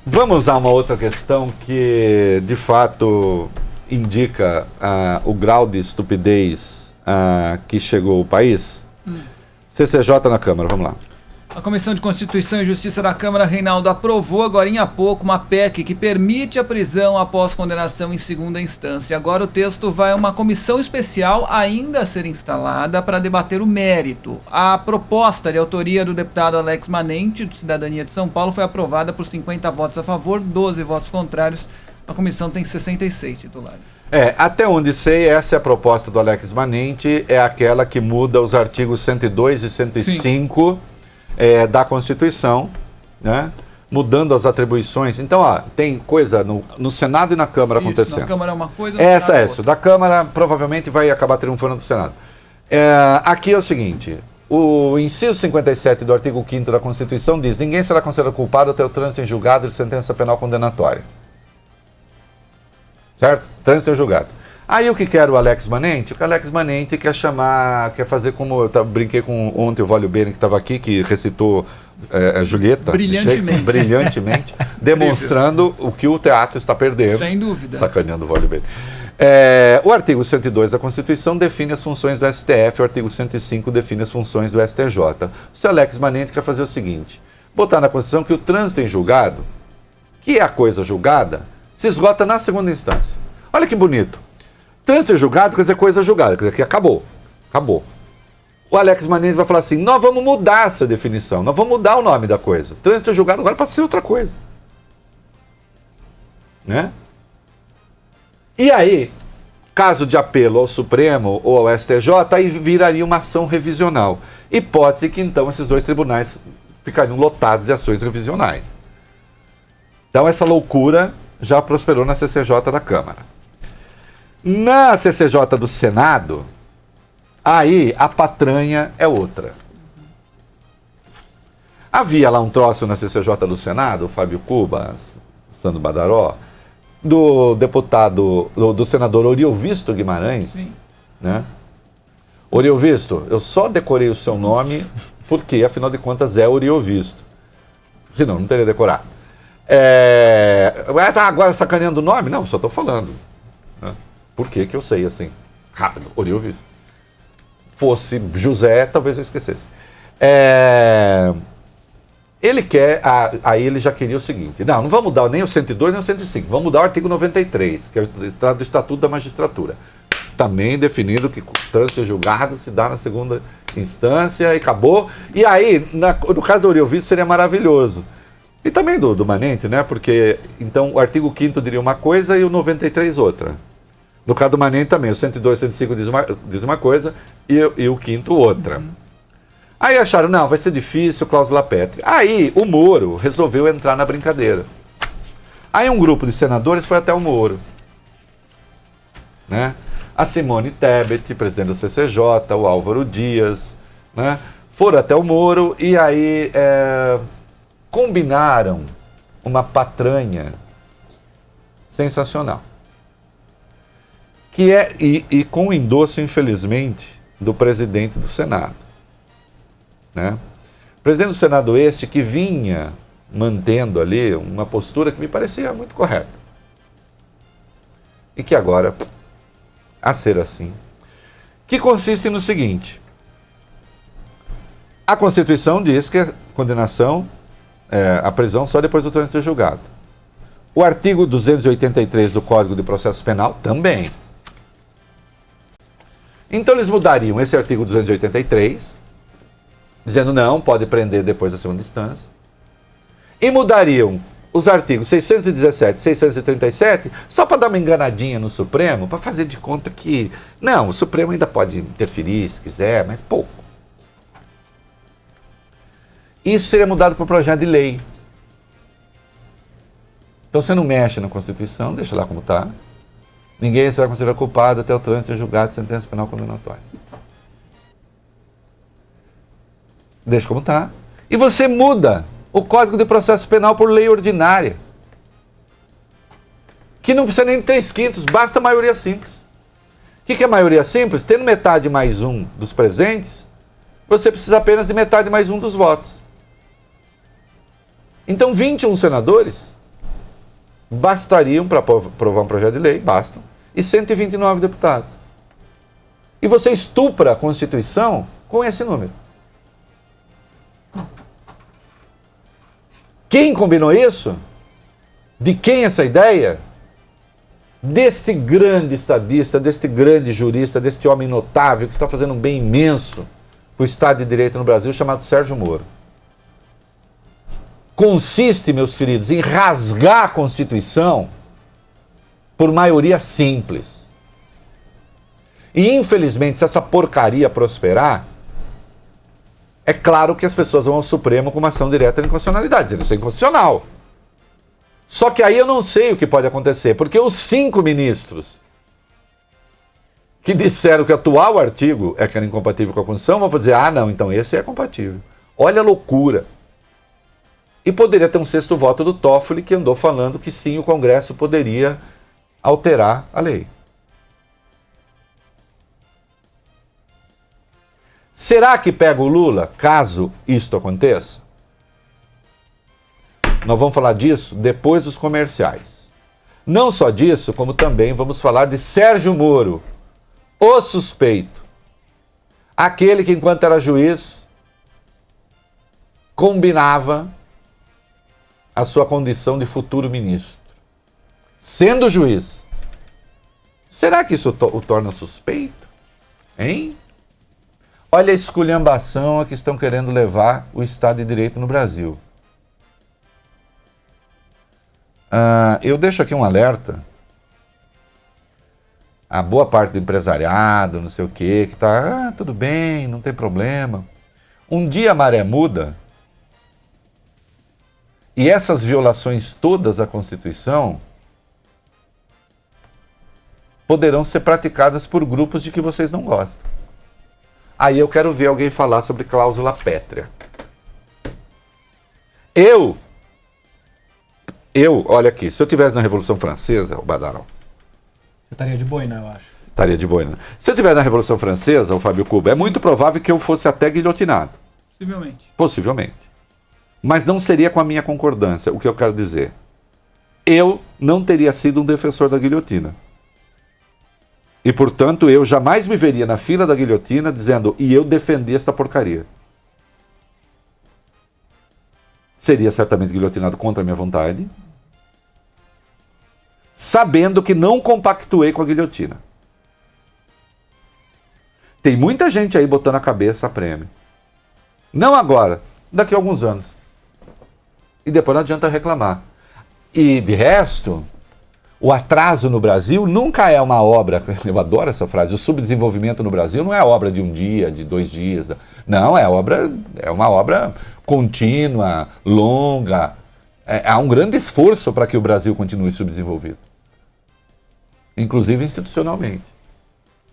Vamos a uma outra questão que, de fato, indica o grau de estupidez que chegou o país. CCJ na Câmara, vamos lá. A Comissão de Constituição e Justiça da Câmara, Reinaldo, aprovou agorinha há pouco uma PEC que permite a prisão após condenação em segunda instância. Agora o texto vai a uma comissão especial ainda a ser instalada para debater o mérito. A proposta de autoria do deputado Alex Manente, do Cidadania de São Paulo, foi aprovada por 50 votos a favor, 12 votos contrários. A comissão tem 66 titulares. Até onde sei, essa é a proposta do Alex Manente, é aquela que muda os artigos 102 e 105... da Constituição, né? Mudando as atribuições. Então, tem coisa no Senado e na Câmara acontecendo. Na Câmara é uma coisa, no Senado é outra. Da Câmara provavelmente vai acabar triunfando do Senado. Aqui é o seguinte, o inciso 57 do artigo 5º da Constituição diz: ninguém será considerado culpado até o trânsito em julgado de sentença penal condenatória. Certo? Trânsito em julgado. Aí o que quer o Alex Manente? O Alex Manente quer fazer como eu brinquei com ontem o Vólio Bene, que estava aqui, que recitou Julieta, brilhantemente, demonstrando o que o teatro está perdendo. Sem dúvida. Sacaneando o Vólio Bene. O artigo 102 da Constituição define as funções do STF, o artigo 105 define as funções do STJ. O seu Alex Manente quer fazer o seguinte: botar na Constituição que o trânsito em julgado, que é a coisa julgada, se esgota na segunda instância. Olha que bonito. Trânsito em julgado quer dizer coisa julgada, quer dizer que acabou. O Alex Manente vai falar assim: nós vamos mudar essa definição, nós vamos mudar o nome da coisa. Trânsito em julgado agora passa a ser outra coisa. Né? E aí, caso de apelo ao Supremo ou ao STJ, aí viraria uma ação revisional. Hipótese que então esses dois tribunais ficariam lotados de ações revisionais. Então essa loucura já prosperou na CCJ da Câmara. Na CCJ do Senado, aí a patranha é outra. Havia lá um troço na CCJ do Senado, o Fábio Cuba, Sandro Badaró, do deputado, do senador Oriovisto Guimarães. Sim. Né? Oriovisto, eu só decorei o seu nome porque, afinal de contas, é Oriovisto. Senão, não teria decorado. Tá agora sacaneando o nome? Não, só estou falando. Né? Por que eu sei assim? Rápido, Oriovisto. Fosse José, talvez eu esquecesse. Ele quer, aí ele já queria o seguinte: não vamos mudar nem o 102 nem o 105, vamos mudar o artigo 93, que é do Estatuto da Magistratura. Também definido que o trânsito julgado se dá na segunda instância e acabou. E aí, no caso do Oriovisto, seria maravilhoso. E também do Manente, né? Porque, então, o artigo 5º diria uma coisa e o 93 outra. No caso do Manente também, o 102 e 105 diz uma coisa e o 5º outra. Aí acharam, não, vai ser difícil, cláusula pétrea. Aí o Moro resolveu entrar na brincadeira. Aí um grupo de senadores foi até o Moro. Né? A Simone Tebet, presidente da CCJ, o Álvaro Dias, né? Foram até o Moro e aí combinaram uma patranha sensacional. Que e com o endosso, infelizmente, do presidente do Senado. Né? O presidente do Senado que vinha mantendo ali uma postura que me parecia muito correta. E que agora, a ser assim, que consiste no seguinte: a Constituição diz que a condenação, a prisão só depois do trânsito julgado. O artigo 283 do Código de Processo Penal também. Então eles mudariam esse artigo 283, dizendo não, pode prender depois da segunda instância, e mudariam os artigos 617 e 637 só para dar uma enganadinha no Supremo, para fazer de conta que, não, o Supremo ainda pode interferir se quiser, mas pouco. Isso seria mudado por projeto de lei. Então você não mexe na Constituição, deixa lá como está. Ninguém será considerado culpado até o trânsito julgado de sentença penal condenatória. Deixa como está. E você muda o Código de Processo Penal por lei ordinária. Que não precisa nem de 3/5, basta maioria simples. O que é maioria simples? Tendo metade mais um dos presentes, você precisa apenas de metade mais um dos votos. Então 21 senadores bastariam para aprovar um projeto de lei, bastam, e 129 deputados. E você estupra a Constituição com esse número. Quem combinou isso? De quem essa ideia? Deste grande estadista, deste grande jurista, deste homem notável que está fazendo um bem imenso para o Estado de Direito no Brasil, chamado Sérgio Moro. Consiste, meus queridos, em rasgar a Constituição por maioria simples. E, infelizmente, se essa porcaria prosperar, é claro que as pessoas vão ao Supremo com uma ação direta de inconstitucionalidade, dizendo que isso é inconstitucional. Só que aí eu não sei o que pode acontecer, porque os 5 ministros que disseram que o atual artigo é que era incompatível com a Constituição vão dizer, ah, não, então esse é compatível. Olha a loucura. E poderia ter um 6º voto do Toffoli, que andou falando que sim, o Congresso poderia alterar a lei. Será que pega o Lula, caso isto aconteça? Nós vamos falar disso depois dos comerciais. Não só disso, como também vamos falar de Sérgio Moro, o suspeito. Aquele que, enquanto era juiz, combinava a sua condição de futuro ministro. Sendo juiz, será que isso o torna suspeito? Hein? Olha a esculhambação a que estão querendo levar o Estado de Direito no Brasil. Eu deixo aqui um alerta. A boa parte do empresariado, não sei o quê, que está, tudo bem, não tem problema. Um dia a maré muda e essas violações todas à Constituição poderão ser praticadas por grupos de que vocês não gostam. Aí eu quero ver alguém falar sobre cláusula pétrea. Olha aqui, se eu estivesse na Revolução Francesa, o Badarão. Você estaria de boina, eu acho. Estaria de boina. Se eu estivesse na Revolução Francesa, o Fábio Cuba, é muito provável que eu fosse até guilhotinado. Possivelmente. Possivelmente. Mas não seria com a minha concordância, o que eu quero dizer. Eu não teria sido um defensor da guilhotina. E, portanto, eu jamais me veria na fila da guilhotina dizendo, e eu defendi esta porcaria. Seria certamente guilhotinado contra a minha vontade, sabendo que não compactuei com a guilhotina. Tem muita gente aí botando a cabeça a prêmio. Não agora, daqui a alguns anos. E depois não adianta reclamar. E, de resto, o atraso no Brasil nunca é uma obra, eu adoro essa frase, o subdesenvolvimento no Brasil não é obra de um dia, de 2 dias. Não, é uma obra contínua, longa. Há um grande esforço para que o Brasil continue subdesenvolvido. Inclusive institucionalmente.